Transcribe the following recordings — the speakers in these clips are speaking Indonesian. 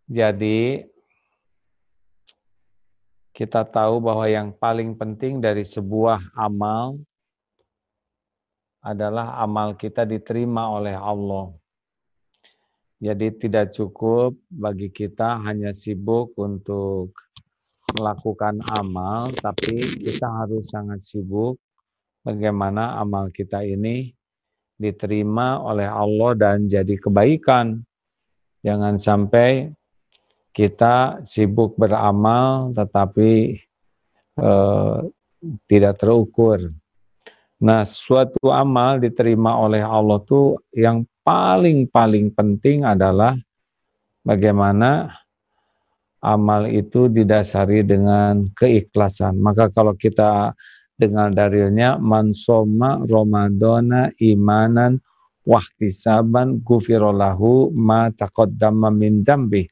Jadi kita tahu bahwa yang paling penting dari sebuah amal adalah amal kita diterima oleh Allah. Jadi tidak cukup bagi kita hanya sibuk untuk melakukan amal, tapi kita harus sangat sibuk bagaimana amal kita ini diterima oleh Allah dan jadi kebaikan. Jangan sampai kita sibuk beramal tetapi tidak terukur. Nah, suatu amal diterima oleh Allah tuh yang paling penting adalah bagaimana amal itu didasari dengan keikhlasan. Maka kalau kita dengar dalilnya man soma ramadhana imanan wahtisaban gufirolahu ma taqaddama min dzambi.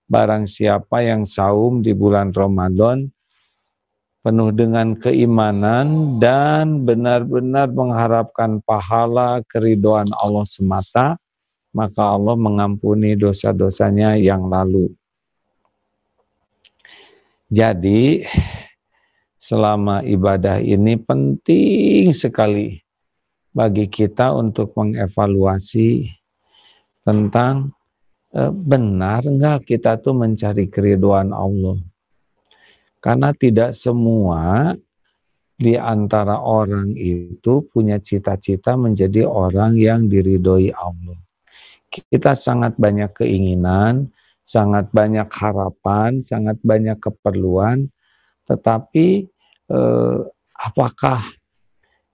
Barang siapa yang saum di bulan Ramadan penuh dengan keimanan dan benar-benar mengharapkan pahala keridhaan Allah semata, maka Allah mengampuni dosa-dosanya yang lalu. Jadi, selama ibadah ini penting sekali bagi kita untuk mengevaluasi tentang benar enggak kita tuh mencari keridhaan Allah. Karena tidak semua di antara orang itu punya cita-cita menjadi orang yang diridhoi Allah. Kita sangat banyak keinginan, sangat banyak harapan, sangat banyak keperluan, tetapi apakah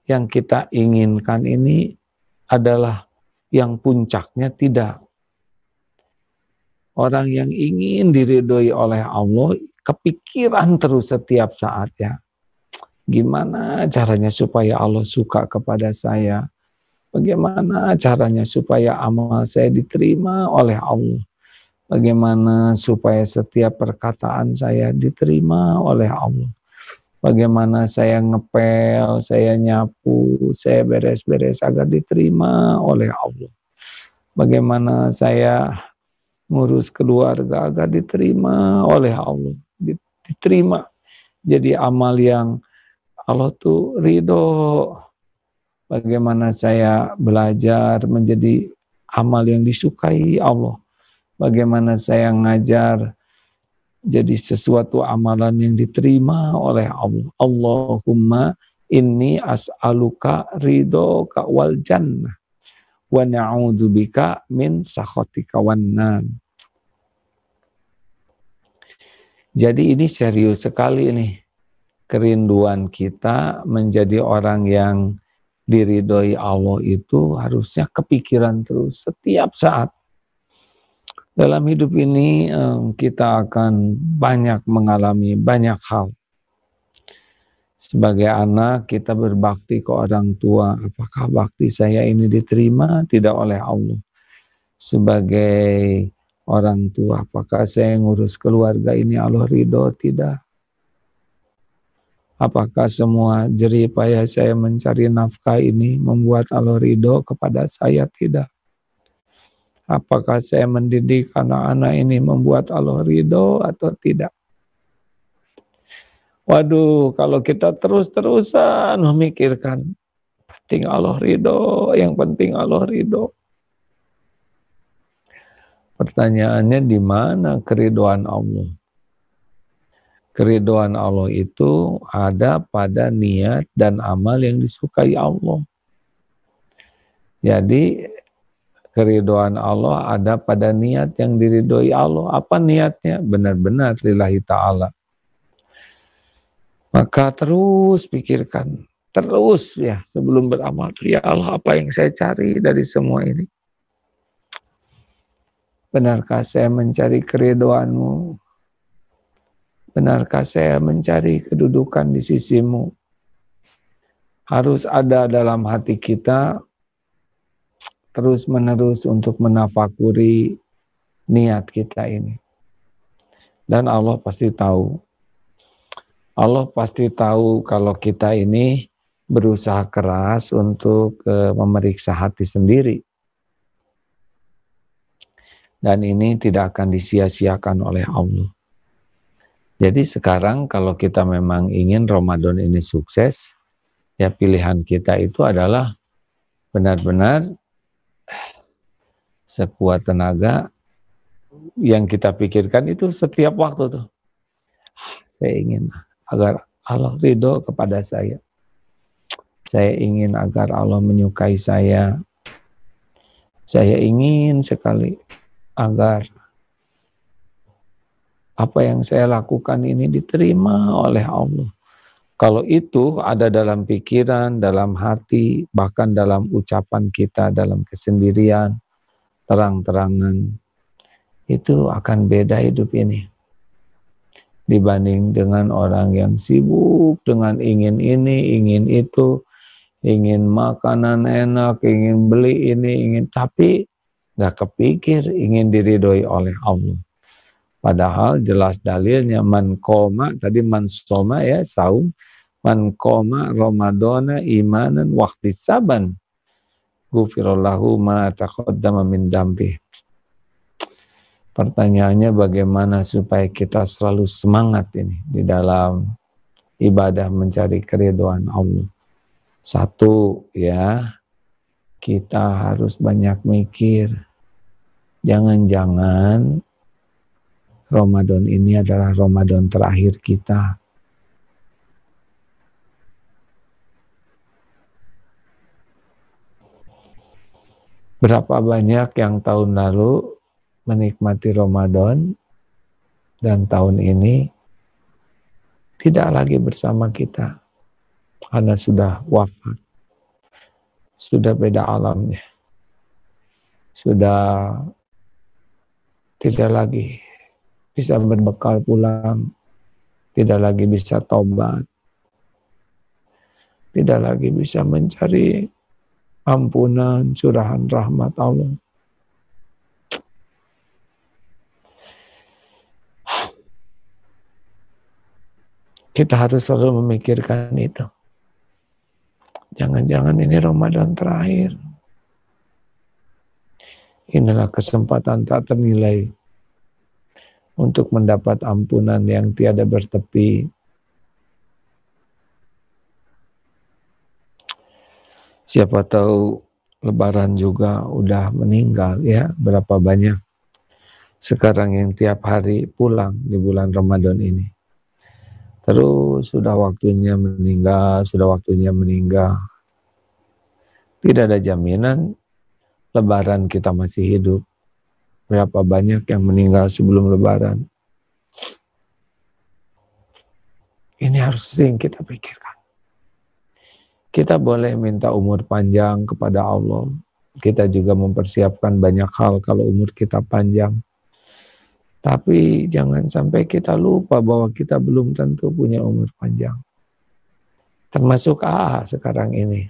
yang kita inginkan ini adalah yang puncaknya? Tidak. Orang yang ingin diridhoi oleh Allah kepikiran terus setiap saat ya. Gimana caranya supaya Allah suka kepada saya? Bagaimana caranya supaya amal saya diterima oleh Allah? Bagaimana supaya setiap perkataan saya diterima oleh Allah? Bagaimana saya ngepel, saya nyapu, saya beres-beres agar diterima oleh Allah? Bagaimana saya ngurus keluarga agar diterima oleh Allah? Diterima jadi amal yang Allah tuh ridho. Bagaimana saya belajar menjadi amal yang disukai Allah. Bagaimana saya ngajar jadi sesuatu amalan yang diterima oleh Allah. Allahumma inni as'aluka ridhoka wal jannah wa na'udzubika min sakhatika wan nar. Jadi ini serius sekali nih. Kerinduan kita menjadi orang yang diridhoi Allah itu harusnya kepikiran terus setiap saat. Dalam hidup ini kita akan banyak mengalami banyak hal. Sebagai anak kita berbakti ke orang tua. Apakah bakti saya ini diterima tidak oleh Allah? Sebagai orang tua, apakah saya ngurus keluarga ini Allah ridho? Tidak. Apakah semua jerih payah saya mencari nafkah ini membuat Allah ridho kepada saya? Tidak. Apakah saya mendidik anak-anak ini membuat Allah ridho atau tidak? Waduh, kalau kita terus-terusan memikirkan penting Allah ridho, yang penting Allah ridho. Pertanyaannya di mana keridhaan Allah? Keridhaan Allah itu ada pada niat dan amal yang disukai Allah. Jadi keridhaan Allah ada pada niat yang diridhoi Allah. Apa niatnya? Benar-benar lillahi ta'ala. Maka terus pikirkan, terus ya sebelum beramal. Ya Allah, apa yang saya cari dari semua ini? Benarkah saya mencari keridhaan-Mu? Benarkah saya mencari kedudukan di sisi-Mu? Harus ada dalam hati kita terus-menerus untuk menafakuri niat kita ini. Dan Allah pasti tahu. Allah pasti tahu kalau kita ini berusaha keras untuk memeriksa hati sendiri. Dan ini tidak akan disia-siakan oleh Allah. Jadi sekarang kalau kita memang ingin Ramadan ini sukses, ya pilihan kita itu adalah benar-benar sekuat tenaga yang kita pikirkan itu setiap waktu tuh. Saya ingin agar Allah ridho kepada saya. Saya ingin agar Allah menyukai saya. Saya ingin sekali agar apa yang saya lakukan ini diterima oleh Allah. Kalau itu ada dalam pikiran, dalam hati, bahkan dalam ucapan kita, dalam kesendirian, terang-terangan, itu akan beda hidup ini. Dibanding dengan orang yang sibuk dengan ingin ini, ingin itu, ingin makanan enak, ingin beli ini, ingin, tapi gak kepikir ingin diridhoi oleh Allah. Padahal jelas dalilnya man qoma, tadi man soma ya, saum, man qoma ramadhana imanan wahtisaban ghufirallahu ma taqaddama min dambi. Pertanyaannya bagaimana supaya kita selalu semangat ini di dalam ibadah mencari keridhaan Allah. Satu ya, kita harus banyak mikir. Jangan-jangan Ramadan ini adalah Ramadan terakhir kita. Berapa banyak yang tahun lalu menikmati Ramadan dan tahun ini tidak lagi bersama kita karena sudah wafat, sudah beda alamnya, sudah tidak lagi bisa berbekal pulang, tidak lagi bisa taubat, tidak lagi bisa mencari ampunan, curahan rahmat Allah. Kita harus selalu memikirkan itu. Jangan-jangan ini Ramadan terakhir. Inilah kesempatan tak ternilai untuk mendapat ampunan yang tiada bertepi. Siapa tahu Lebaran juga udah meninggal ya, berapa banyak sekarang yang tiap hari pulang di bulan Ramadan ini. Terus sudah waktunya meninggal, sudah waktunya meninggal. Tidak ada jaminan Lebaran kita masih hidup. Berapa banyak yang meninggal sebelum Lebaran. Ini harus sering kita pikirkan. Kita boleh minta umur panjang kepada Allah. Kita juga mempersiapkan banyak hal kalau umur kita panjang. Tapi jangan sampai kita lupa bahwa kita belum tentu punya umur panjang. Termasuk AA sekarang ini.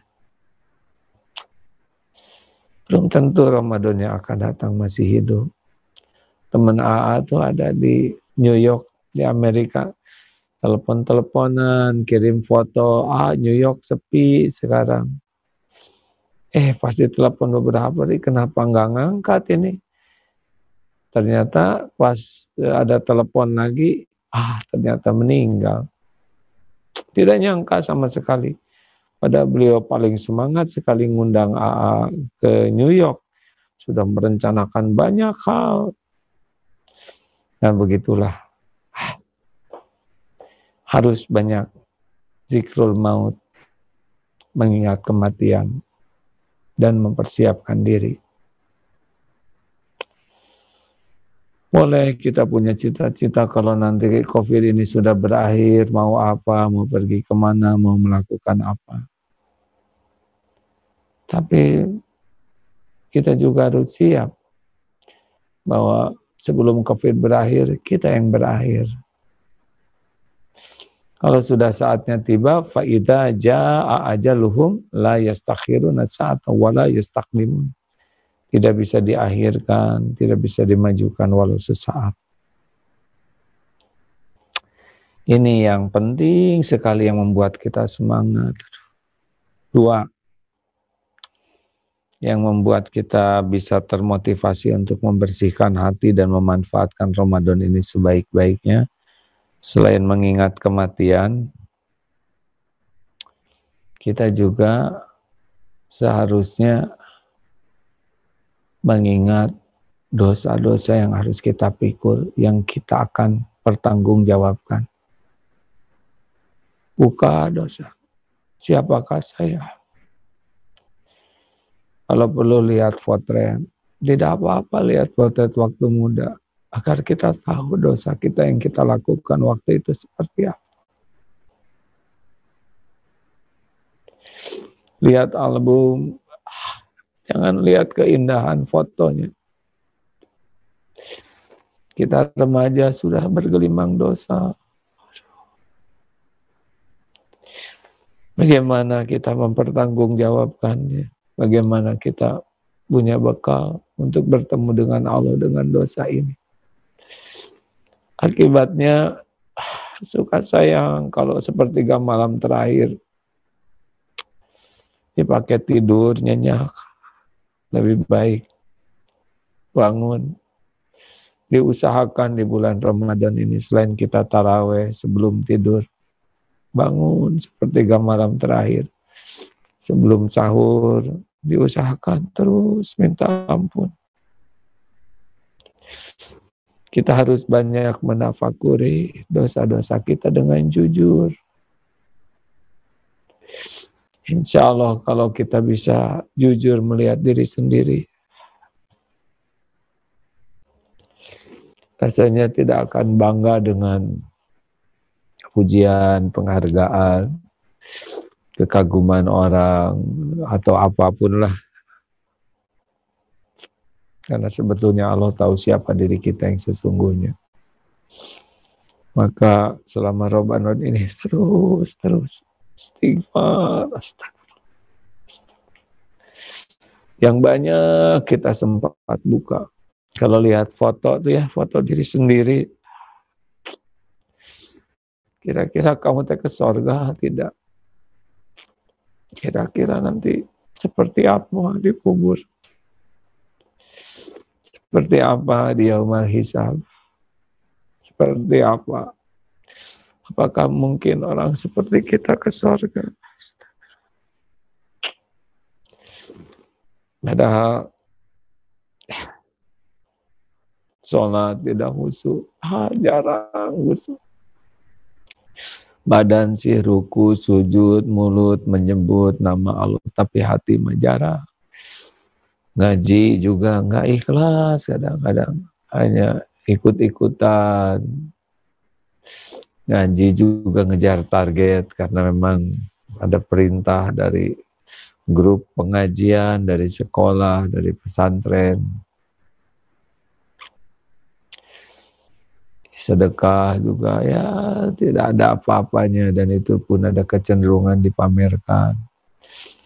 Belum tentu Ramadannya akan datang masih hidup. Teman AA tuh ada di New York, di Amerika. Telepon-teleponan, kirim foto, New York sepi sekarang. Pasti telepon beberapa hari, kenapa nggak ngangkat ini? Ternyata pas ada telepon lagi, ternyata meninggal. Tidak nyangka sama sekali. Padahal beliau paling semangat sekali ngundang AA ke New York. Sudah merencanakan banyak hal. Dan begitulah. Harus banyak zikrul maut. Mengingat kematian. Dan mempersiapkan diri. Boleh kita punya cita-cita kalau nanti COVID ini sudah berakhir, mau apa, mau pergi kemana, mau melakukan apa. Tapi kita juga harus siap bahwa sebelum COVID berakhir, kita yang berakhir. Kalau sudah saatnya tiba, فَإِذَا جَاءَ أَجَلُهُمْ لَا يَسْتَخِرُونَ سَاعَةً وَلَا يَسْتَقْدِمُونَ. Tidak bisa diakhirkan, tidak bisa dimajukan walau sesaat. Ini yang penting sekali yang membuat kita semangat. 2. yang membuat kita bisa termotivasi untuk membersihkan hati dan memanfaatkan Ramadan ini sebaik-baiknya. Selain mengingat kematian, kita juga seharusnya mengingat dosa-dosa yang harus kita pikul, yang kita akan pertanggungjawabkan. Buka dosa. Siapakah saya? Kalau perlu lihat potret, tidak apa-apa lihat potret waktu muda, agar kita tahu dosa kita yang kita lakukan waktu itu seperti apa. Lihat album, jangan lihat keindahan fotonya. Kita remaja sudah bergelimang dosa. Bagaimana kita mempertanggungjawabkannya? Bagaimana kita punya bekal untuk bertemu dengan Allah dengan dosa ini? Akibatnya suka sayang kalau sepertiga malam terakhir dipakai tidur nyenyak. Lebih baik bangun. Diusahakan di bulan Ramadan ini selain kita taraweh sebelum tidur, bangun sepertiga malam terakhir. Sebelum sahur, diusahakan terus minta ampun. Kita harus banyak menafakuri dosa-dosa kita dengan jujur. Insya Allah kalau kita bisa jujur melihat diri sendiri, rasanya tidak akan bangga dengan pujian, penghargaan, kekaguman orang, atau apapun lah. Karena sebetulnya Allah tahu siapa diri kita yang sesungguhnya. Maka selama Ramadan ini terus istighfar, astagfirullah. Yang banyak kita sempat buka. Kalau lihat foto tuh ya, foto diri sendiri. Kira-kira kamu ke surga tidak? Kira-kira nanti seperti apa di kubur? Seperti apa di yaumul hisab? Seperti apa? Apakah mungkin orang seperti kita ke surga? Padahal sholat tidak khusyuk, jarang khusyuk. Badan sih ruku, sujud, mulut menyebut nama Allah, tapi hati jarang. Ngaji juga nggak ikhlas, kadang-kadang hanya ikut-ikutan. Ngaji juga ngejar target karena memang ada perintah dari grup pengajian, dari sekolah, dari pesantren. Sedekah juga ya tidak ada apa-apanya, dan itu pun ada kecenderungan dipamerkan.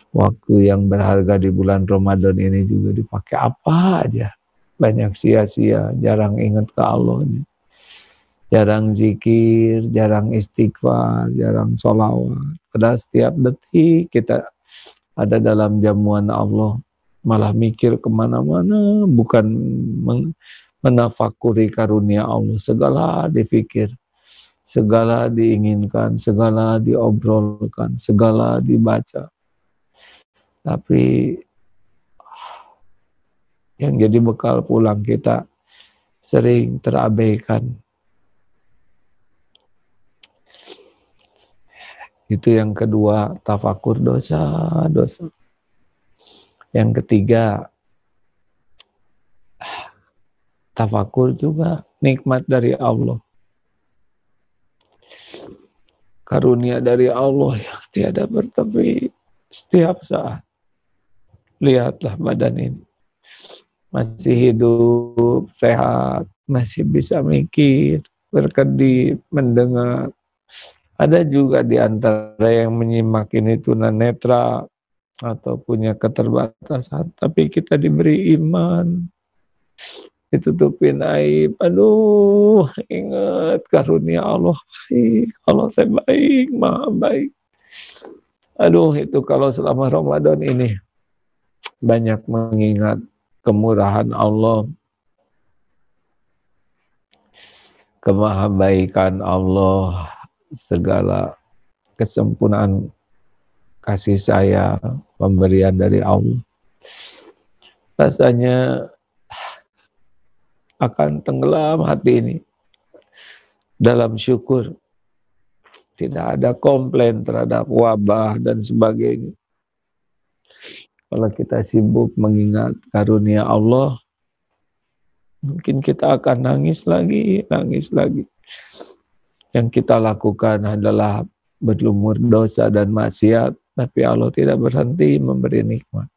Waktu yang berharga di bulan Ramadan ini juga dipakai apa aja. Banyak sia-sia, jarang ingat ke Allah. Jarang zikir, jarang istighfar, jarang sholawat. Padahal setiap detik kita ada dalam jamuan Allah, malah mikir kemana-mana, bukan menafakuri karunia Allah. Segala dipikir, segala diinginkan, segala diobrolkan, segala dibaca. Tapi yang jadi bekal pulang kita sering terabaikan. Itu yang kedua, tafakur dosa-dosa. Yang ketiga, tafakur juga nikmat dari Allah. Karunia dari Allah yang tiada bertepi setiap saat. Lihatlah badan ini. Masih hidup, sehat, masih bisa mikir, berkedip, mendengar. Ada juga di antara yang menyimak ini tunanetra atau punya keterbatasan, tapi kita diberi iman, ditutupin aib. Aduh, ingat karunia Allah baik, Allah saya baik, maha baik. Aduh, itu kalau selama Ramadan ini banyak mengingat kemurahan Allah, kemahabaikan Allah, segala kesempurnaan kasih sayang, pemberian dari Allah. Rasanya akan tenggelam hati ini dalam syukur. Tidak ada komplain terhadap wabah dan sebagainya. Kalau kita sibuk mengingat karunia Allah, mungkin kita akan nangis lagi. Yang kita lakukan adalah berlumur dosa dan maksiat, tapi Allah tidak berhenti memberi nikmat.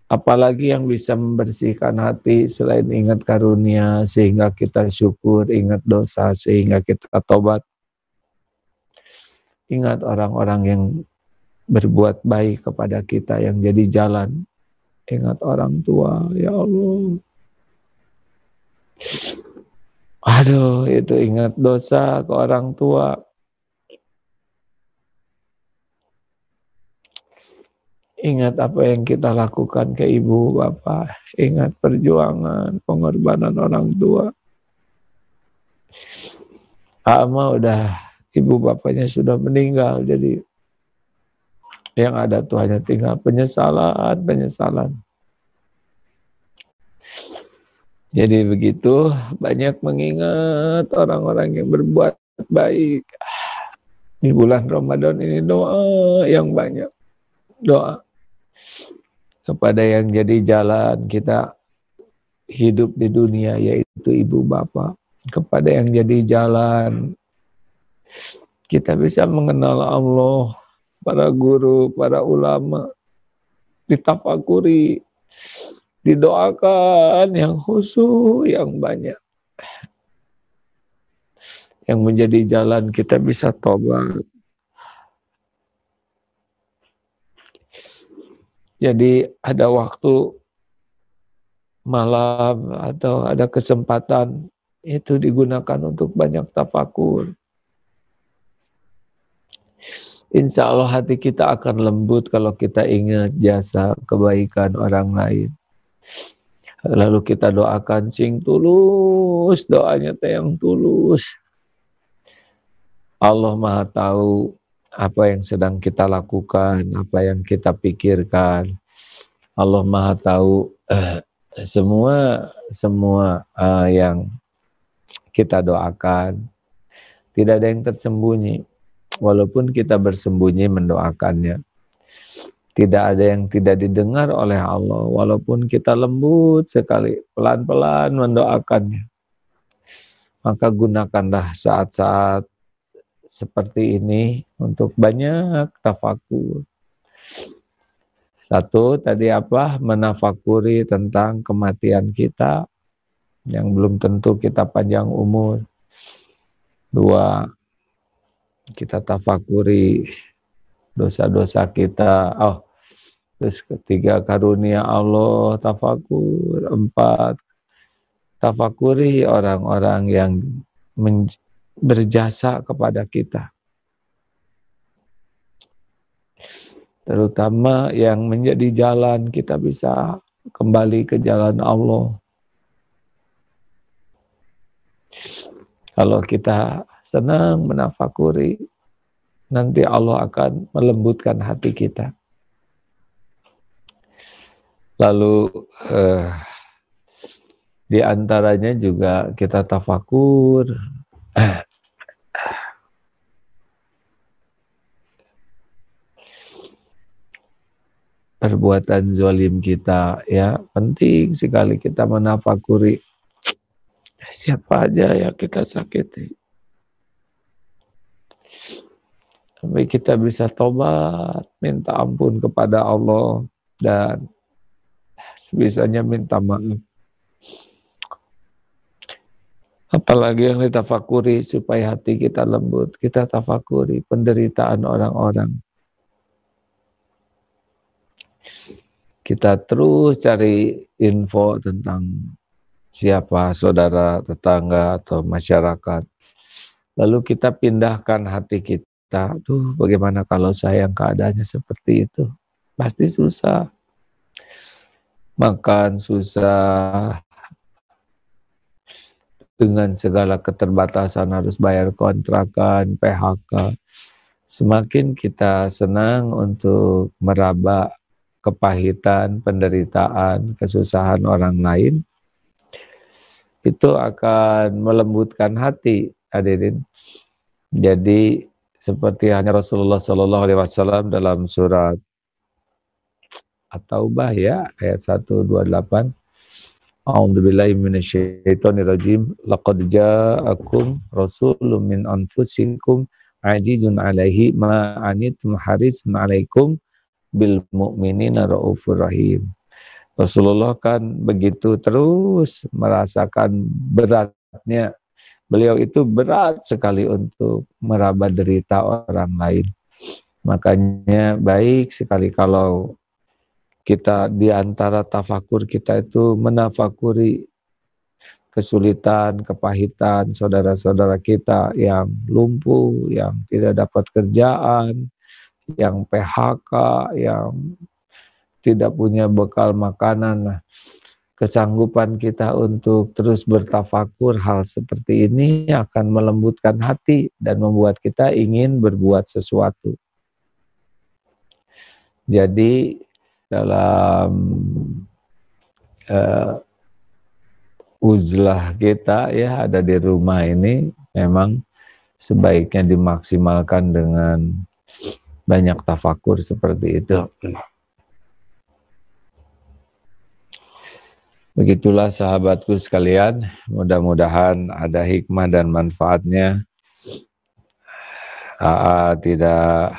Apalagi yang bisa membersihkan hati selain ingat karunia sehingga kita syukur, ingat dosa sehingga kita tobat. Ingat orang-orang yang berbuat baik kepada kita yang jadi jalan. Ingat orang tua, ya Allah. Aduh, itu ingat dosa ke orang tua. Ingat apa yang kita lakukan ke ibu, bapak. Ingat perjuangan, pengorbanan orang tua. Ama udah, ibu bapaknya sudah meninggal, jadi yang ada tuh hanya tinggal penyesalan. Jadi begitu, banyak mengingat orang-orang yang berbuat baik. Di bulan Ramadan ini doa yang banyak. Doa kepada yang jadi jalan kita hidup di dunia, yaitu ibu bapak. Kepada yang jadi jalan kita bisa mengenal Allah, para guru, para ulama, ditafakuri, didoakan yang khusyuk, yang banyak. Yang menjadi jalan kita bisa tobat. Jadi ada waktu malam atau ada kesempatan itu digunakan untuk banyak tafakur. Insya Allah hati kita akan lembut kalau kita ingat jasa kebaikan orang lain. Lalu kita doakan sing tulus, doanya yang tulus. Allah Maha tahu apa yang sedang kita lakukan, apa yang kita pikirkan. Allah Maha tahu semua yang kita doakan. Tidak ada yang tersembunyi. Walaupun kita bersembunyi mendoakannya. Tidak ada yang tidak didengar oleh Allah. Walaupun kita lembut sekali, pelan-pelan mendoakannya. Maka gunakanlah saat-saat seperti ini untuk banyak tafakur. Satu, tadi apa? Menafakuri tentang kematian kita yang belum tentu kita panjang umur. Dua, kita tafakuri dosa-dosa kita. Terus ketiga, karunia Allah, tafakur. Empat, tafakuri orang-orang yang berjasa kepada kita. Terutama yang menjadi jalan kita bisa kembali ke jalan Allah. Kalau kita senang menafakuri, nanti Allah akan melembutkan hati kita. Lalu di antaranya juga kita tafakur perbuatan zalim kita, ya penting sekali kita menafakuri siapa aja yang kita sakiti. Sampai kita bisa tobat, minta ampun kepada Allah dan sebisanya minta maaf. Apalagi yang ditafakuri supaya hati kita lembut, kita tafakuri penderitaan orang-orang. Kita terus cari info tentang siapa saudara, tetangga, atau masyarakat. Lalu kita pindahkan hati kita, bagaimana kalau saya yang keadaannya seperti itu? pasti susah. Makan susah, dengan segala keterbatasan harus bayar kontrakan, PHK. Semakin kita senang untuk meraba kepahitan, penderitaan, kesusahan orang lain, itu akan melembutkan hati, hadirin. Jadi seperti hanya Rasulullah SAW dalam surat At-Taubah ya, ayat 128. A'udzubillahi minasyaitonirrajim. Laqad ja'akum rasulun min anfusikum azizun 'alaihi ma anittum harisun 'alaikum bil mu'minina raufur rahim. Rasulullah kan begitu terus merasakan beratnya. Beliau itu berat sekali untuk meraba derita orang lain. Makanya baik sekali kalau kita di antara tafakur kita itu menafakuri kesulitan, kepahitan saudara-saudara kita yang lumpuh, yang tidak dapat kerjaan, yang PHK, yang tidak punya bekal makanan. Nah, kesanggupan kita untuk terus bertafakur hal seperti ini akan melembutkan hati dan membuat kita ingin berbuat sesuatu. Jadi dalam uzlah kita ya ada di rumah ini memang sebaiknya dimaksimalkan dengan banyak tafakur seperti itu. Begitulah sahabatku sekalian, mudah-mudahan ada hikmah dan manfaatnya. Tidak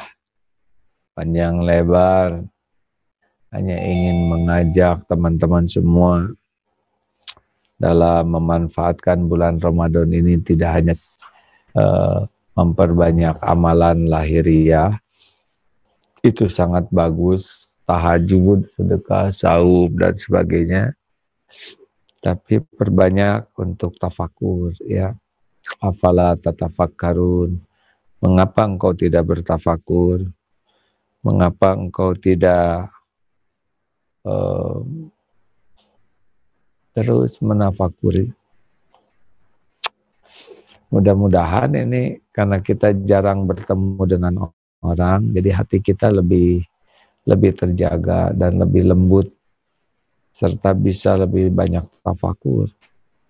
panjang lebar, hanya ingin mengajak teman-teman semua dalam memanfaatkan bulan Ramadan ini tidak hanya memperbanyak amalan lahiriah, itu sangat bagus, tahajud, sedekah, saum, dan sebagainya. Tapi perbanyak untuk tafakur, ya. Afala tatafakkarun. Mengapa engkau tidak bertafakur? Mengapa engkau tidak terus menafakuri? Mudah-mudahan ini karena kita jarang bertemu dengan orang, jadi hati kita lebih terjaga dan lebih lembut, serta bisa lebih banyak tafakur,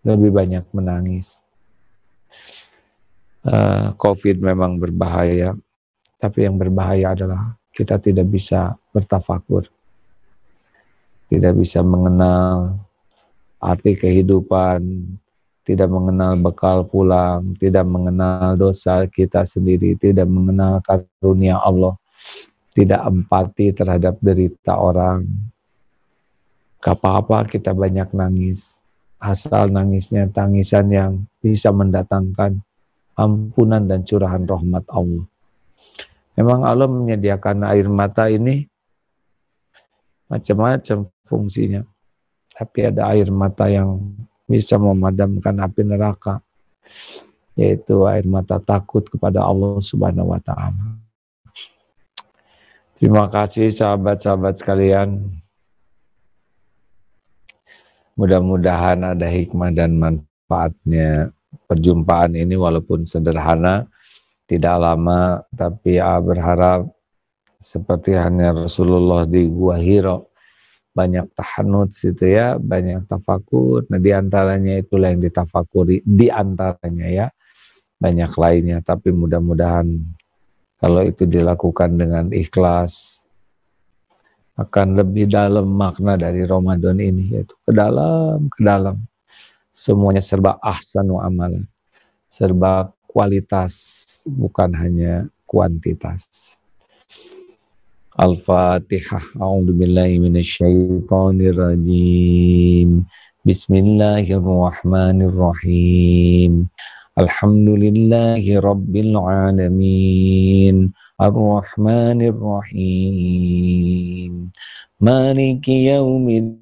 lebih banyak menangis. COVID memang berbahaya, tapi yang berbahaya adalah kita tidak bisa bertafakur, tidak bisa mengenal arti kehidupan, tidak mengenal bekal pulang, tidak mengenal dosa kita sendiri, tidak mengenal karunia Allah, tidak empati terhadap derita orang. Apa-apa kita banyak nangis, asal nangisnya tangisan yang bisa mendatangkan ampunan dan curahan rahmat Allah. Memang Allah menyediakan air mata ini macam-macam fungsinya, tapi ada air mata yang bisa memadamkan api neraka, yaitu air mata takut kepada Allah Subhanahu wa Ta'ala. Terima kasih sahabat-sahabat sekalian. Mudah-mudahan ada hikmah dan manfaatnya. Perjumpaan ini walaupun sederhana, tidak lama, tapi berharap seperti hanya Rasulullah di Gua Hira, banyak tahanut situ ya, banyak tafakur. Nah, di antaranya itulah yang ditafakuri, di antaranya ya, banyak lainnya. Tapi mudah-mudahan kalau itu dilakukan dengan ikhlas, akan lebih dalam makna dari Ramadan ini, yaitu ke dalam. Semuanya serba ahsanu amalan, serba kualitas, bukan hanya kuantitas. Al-Fatihah. A'udzubillahi minasyaitonirrajim. Bismillahirrahmanirrahim. Alhamdulillahi rabbil alamin. Ar-Rahmanir-Rahim. Maliki yaumiddin.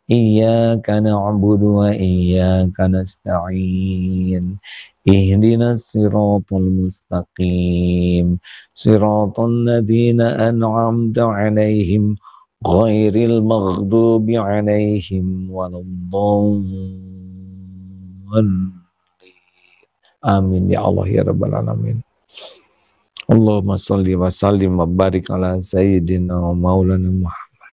Iyyaka na'budu wa iyyaka nasta'in. Ihdinas siratal mustaqim. Siratal ladzina an'amta 'alaihim ghairil maghdubi 'alaihim waladdallin. Amin ya Allah ya rabbal alamin. Allahumma shalli wa sallim wa barik ala sayyidina wa maulana Muhammad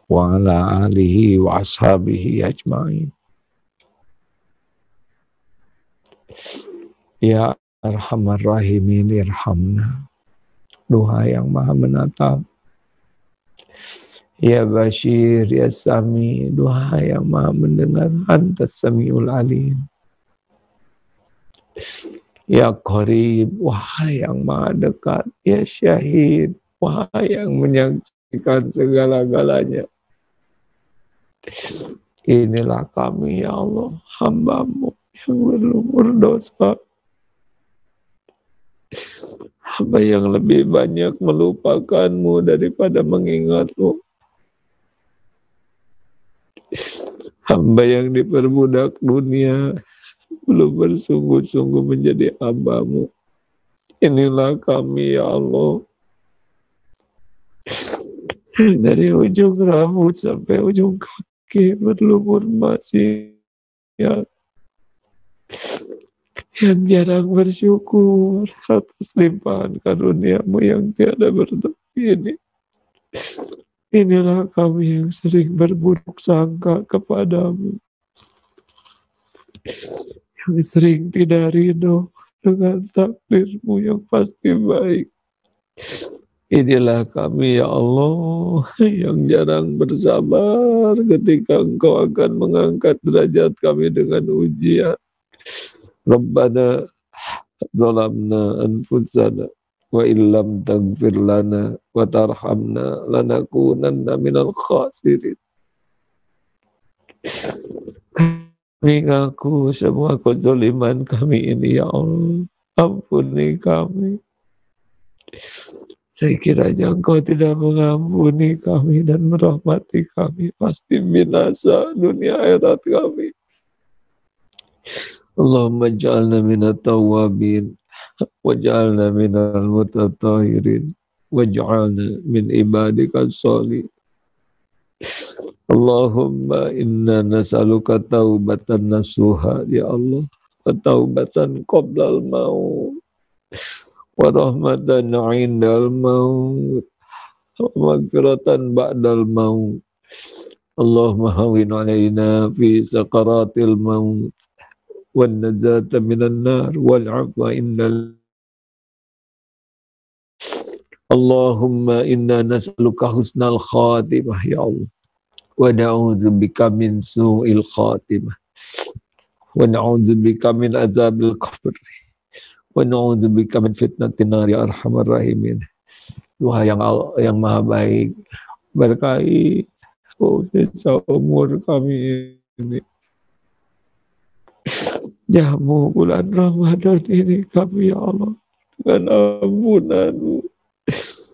wa ala alihi wa ashabihi ajma'in. Ya Arhamar Rahimin irhamna. Doa yang maha menatap. Ya Bashir, Ya Sami, doa yang maha mendengar, Antas Samiul Alim. Ya Qarib, wahai yang maha dekat. Ya Syahid, wahai yang menyaksikan segala-galanya. Inilah kami ya Allah, hamba-Mu yang berlumur dosa. Hamba yang lebih banyak melupakan-Mu daripada mengingat-Mu. Hamba yang diperbudak dunia, belum bersungguh-sungguh menjadi hamba-Mu. Inilah kami ya Allah. Dari ujung rambut sampai ujung kaki berlumur maksiat. Yang jarang bersyukur atas limpahan karunia-Mu yang tiada bertepi ini. Inilah kami yang sering berburuk sangka kepada-Mu, yang sering tidak ridho dengan takdir-Mu yang pasti baik. Inilah kami ya Allah, yang jarang bersabar ketika Engkau akan mengangkat derajat kami dengan ujian. Rabbana zalamna anfusana wa illam taghfir lana wa tarhamna lanakunanna minal khasirin. Mengaku semua kezaliman kami ini ya Allah. Ampuni kami. Sekiranya Engkau tidak mengampuni kami dan merahmati kami, pasti binasa dunia akhirat kami. Allahumma ja'alna minat tawabin waj'alna minal mutatahhirin waj'alna min ibadika sholih. Allahumma inna nas'aluka taubatan nasuha ya Allah, wa taubatan qoblal maut, wa rahmatan 'indal maut, wa maghfiratan ba'dal maut. Allahumma hawwin 'alaina fi sakaratil maut wan najata minan nar wal 'afwa indal. Allahumma inna nas'aluka husnal khatimah ya Allah, wa na'udzubika min su'il khatimah, wa na'udzubika min azabil qabr, wa na'udzubika min fitnatin nar ya arhamar rahimin. Doa yang maha baik, berkahi sisa umur kami ini. Jamu bulan Ramadan ini kami ya Allah, dengan ampunan-Mu,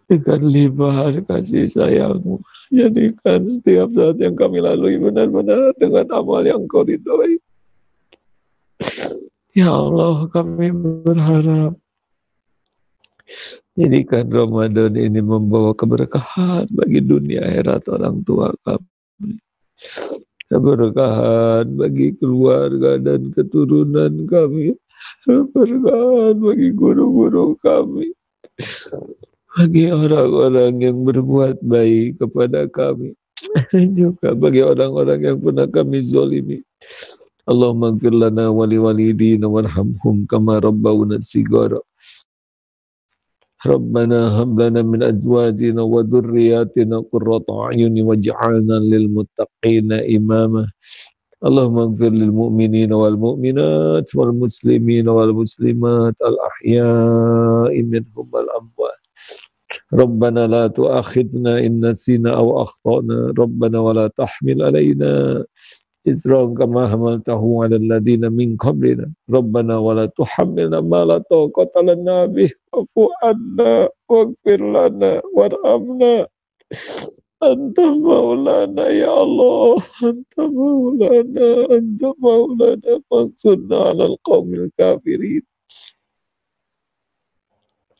dengan limpahan kasih sayang-Mu, jadikan setiap saat yang kami lalui benar-benar dengan amal yang Kau ridhoi. Ya Allah, kami berharap jadikan Ramadan ini membawa keberkahan bagi dunia akhirat orang tua kami, keberkahan bagi keluarga dan keturunan kami, keberkahan bagi guru-guru kami, bagi orang-orang yang berbuat baik kepada kami, juga bagi orang-orang yang pernah kami zalimi. Allahumma ighfir lana wa liwalidina warhamhum kama rabbawna shighara. Rabbana hab lana min azwajina wa dhurriyyatina qurrata a'yunin waj'alna lil muttaqina imama. Allahumma ighfir lil mu'minina wal mu'minat wal muslimina wal muslimat al ahya'i minhum wal amwat. Rabbana la tu'akhidna in nasina aw akhtana. Rabbana wa la tahmil alaina isran kama hamaltahu 'alal ladzina min qablina. Rabbana wa la tuhammilna ma la taqata lana bih wa'fu 'anna waghfir lana warhamna Anta maulana ya Allah, Anta maulana, Anta maulana, fansurna alal qawmil kafirin.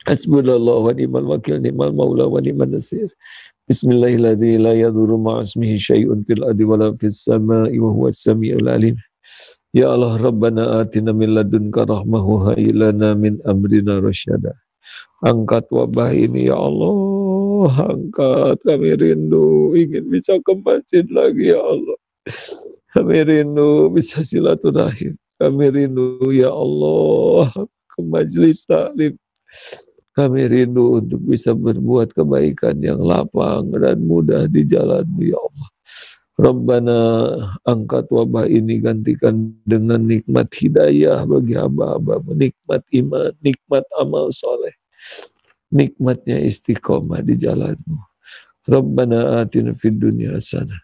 Hasbunallah wa ni'mal wakil, ni'mal maula wa ni'mal nasir. Bismillahirrahmanirrahim. La yadurru ma'asmihi syai'un fil ardi wala fis sama'i wa huwas sami'ul alim. Ya Allah Rabbana atina min ladunka rahmah wa hayyi lana min amrina rasyada. Angkat wabah ini ya Allah, angkat. Kami rindu ingin bisa ke masjid lagi ya Allah. Kami rindu bisa silaturahim. Kami rindu ya Allah ke majelis taklim. Kami rindu untuk bisa berbuat kebaikan yang lapang dan mudah di jalan-Mu ya Allah. Rabbana, angkat wabah ini, gantikan dengan nikmat hidayah bagi hamba-hamba-Mu, nikmat iman, nikmat amal soleh, nikmatnya istiqomah di jalan-Mu. Rabbana atina fid dunya hasanah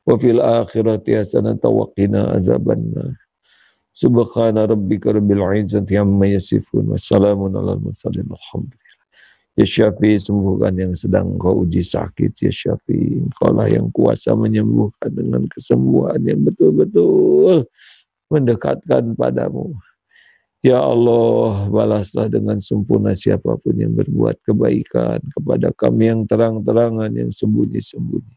wa fil akhirati hasanah wa qina azabannar. Subhana rabbika rabbil izzati amma yasifun, wassalamun alal mursalin, alhamdulillah. Ya Syafi'i, sembuhkan yang sedang Engkau uji sakit. Ya Syafi'i, Engkaulah yang kuasa menyembuhkan dengan kesembuhan yang betul-betul mendekatkan padamu. Ya Allah, balaslah dengan sempurna siapapun yang berbuat kebaikan kepada kami yang terang-terangan, yang sembunyi-sembunyi.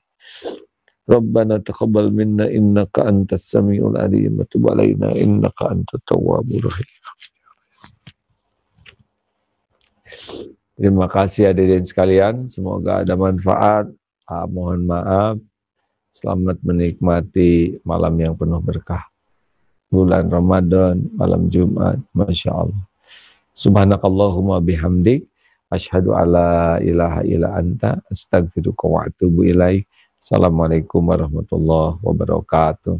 Rabbana taqabbal minna innaka antas samiul alim wa tub alaina innaka antat tawwabur rahim. Terima kasih hadirin sekalian, semoga ada manfaat. Mohon maaf. Selamat menikmati malam yang penuh berkah. Bulan Ramadan, malam Jumat, Masya Allah. Subhanakallahumma bihamdik, asyhadu alla ilaha illa anta, astaghfiruka wa atubu ilaik. Assalamualaikum warahmatullahi wabarakatuh.